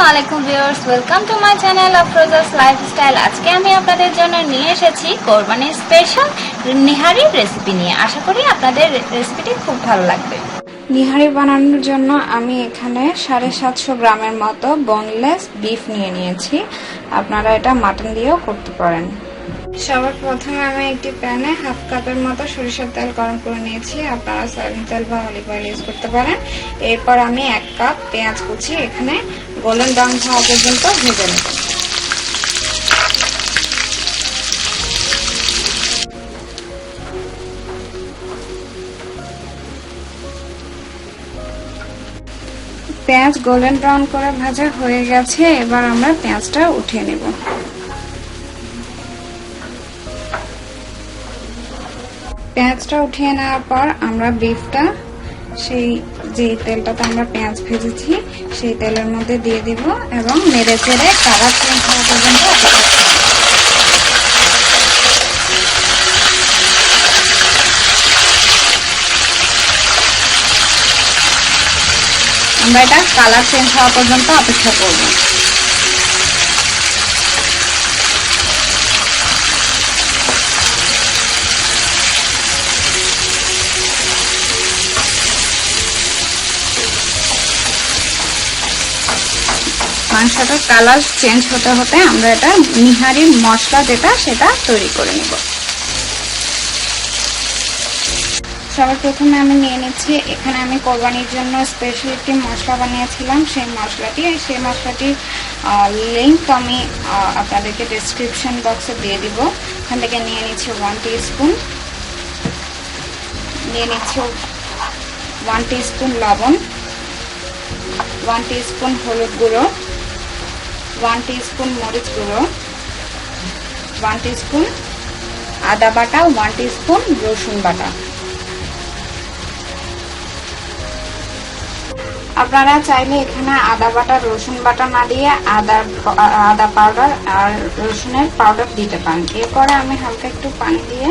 আলাইকুম viewers, welcome to my channel Afroza's lifestyle. আজকে আমি আপনাদের জন্য নিয়ে এসেছি কোরবানির স্পেশাল নিহারি রেসিপি নিয়ে। আশা করি আপনাদের রেসিপিটি খুব ভালো লাগবে। নিহারি বানানোর জন্য আমি এখানে 750 গ্রামের মতো বোনলেস বিফ নিয়ে নিয়েছি। আপনারা এটা মাটন দিয়েও করতে পারেন। সবার প্রথমে আমি একটি প্যানে হাফ কাপের মতো সরিষার তেল গরম করে নিয়েছি। আপনারা সয়াবিন তেল বা অলিভ অয়েল ইউজ করতে পারেন। এরপর আমি 1 কাপ পেঁয়াজ কুচি এখানে গোল্ডেন ব্রাউন হওয়া পর্যন্ত ভেজে নেব। পেঁয়াজ গোল্ডেন ব্রাউন করে ভাজা হয়ে গেছে। এবার আমরা পেঁয়াজটা উঠিয়ে নেব। পেঁয়াজটা উঠিয়ে নেওয়ার পর আমরা বিফটা সেই যে তেলটাতে আমরা পেঁয়াজ ভেজেছি সেই তেলের মধ্যে দিয়ে দিব এবং নেড়ে চেড়ে কালার চেঞ্জ হওয়া পর্যন্ত আমরা এটা কালার চেঞ্জ হওয়া পর্যন্ত অপেক্ষা করব। মাংসটার কালার চেঞ্জ হতে হতে আমরা এটা নিহারির মশলা যেটা সেটা তৈরি করে নেব। সবার প্রথমে আমি নিয়ে নিচ্ছি, এখানে আমি কোরবানির জন্য স্পেশাল একটি মশলা বানিয়েছিলাম। সেই মশলাটির লিঙ্ক আমি আপনাদেরকে ডেসক্রিপশন বক্সে দিয়ে দিব। এখান থেকে নিয়ে নিচ্ছি 1 টিস্পুন, নিয়ে নিচ্ছি 1 টিস্পুন লবণ, 1 টিস্পুন হলুদ গুঁড়ো, 1 টিস্পুন মরিচ গুঁড়ো, 1 টিস্পুন আদা বাটা, 1 টিস্পুন রসুন বাটা। আপনারা চাইলে এখানে আদা বাটা রসুন বাটা না দিয়ে আদা পাউডার আর রসুনের পাউডার দিতে পারেন। এরপরে আমি হালকা একটু পানি দিয়ে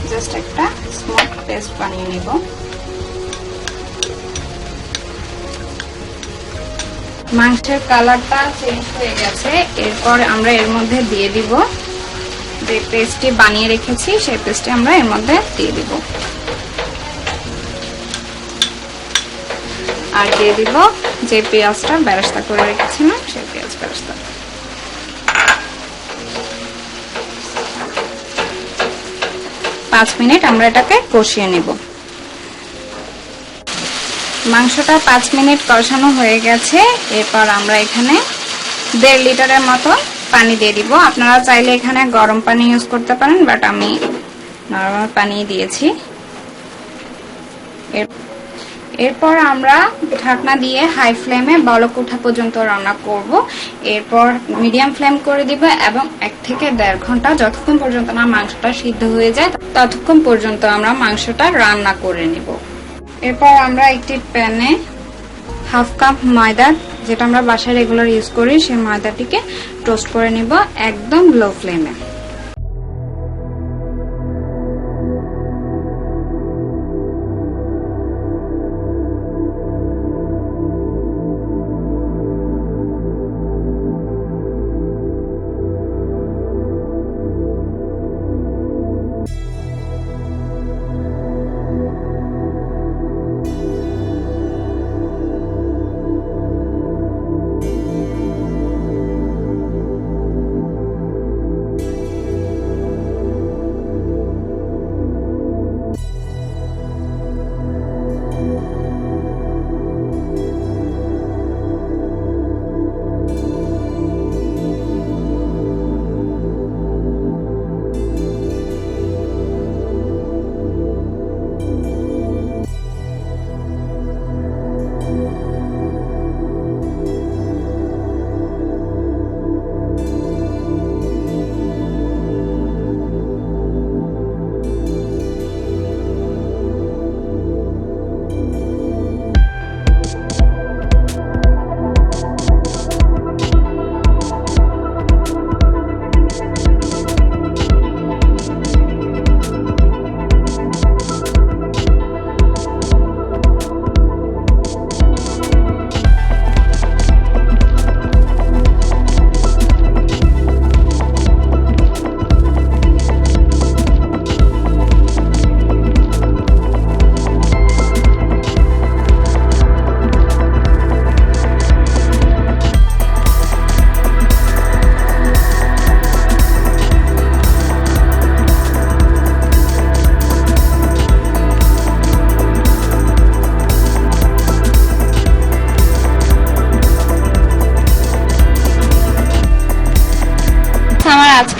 জাস্ট একটা স্মুথ পেস্ট বানিয়ে নেব। মাংসের কালারটা চেঞ্জ হয়ে গেছে। এরপর আমরা এর মধ্যে দিয়ে দিব যে পেস্টটি বানিয়ে রেখেছি, সেই পেস্টটি আমরা এর মধ্যে দিয়ে দিব। আর দিয়ে দিব যে পেঁয়াজটা বেরেস্তা করে রেখেছিলাম সেই পেঁয়াজ বেরেস্তা। পাঁচ মিনিট আমরা এটাকে কষিয়ে নেব। মাংসটা 5 মিনিট কষানো হয়ে গেছে। এরপর আমরা এখানে 1.5 লিটারের মতো পানি দিয়ে দিব। আপনারা চাইলে এখানে গরম পানি ইউজ করতে পারেন, বাট আমি নরমাল পানি দিয়েছি। এরপর আমরা ঢাকনা দিয়ে হাই ফ্লেমে বলক ওঠা পর্যন্ত রান্না করব। এরপর মিডিয়াম ফ্লেম করে দিব এবং 1 থেকে 1.5 ঘন্টা, যতক্ষণ পর্যন্ত না মাংসটা সিদ্ধ হয়ে যায় ততক্ষণ পর্যন্ত আমরা মাংসটা রান্না করে নেব। এরপর আমরা একটি প্যানে হাফ কাপ ময়দা, যেটা আমরা বাসায় রেগুলার ইউজ করি, সেই ময়দাটিকে টোস্ট করে নিব একদম লো ফ্লেমে।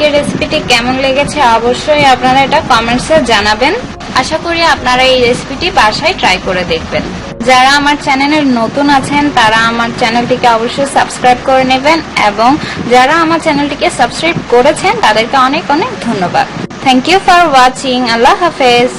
আজকের রেসিপিটি কেমন লেগেছে অবশ্যই আপনারা এটা কমেন্টসে জানাবেন। আশা করি আপনারা এই রেসিপিটি বাসায় ট্রাই করে দেখবেন। যারা আমার চ্যানেলে নতুন আছেন তারা আমার চ্যানেলটিকে অবশ্যই সাবস্ক্রাইব করে নেবেন এবং যারা আমার চ্যানেলটিকে সাবস্ক্রাইব করেছেন তাদেরকে অনেক অনেক ধন্যবাদ। Thank you for watching. আল্লাহ হাফেজ।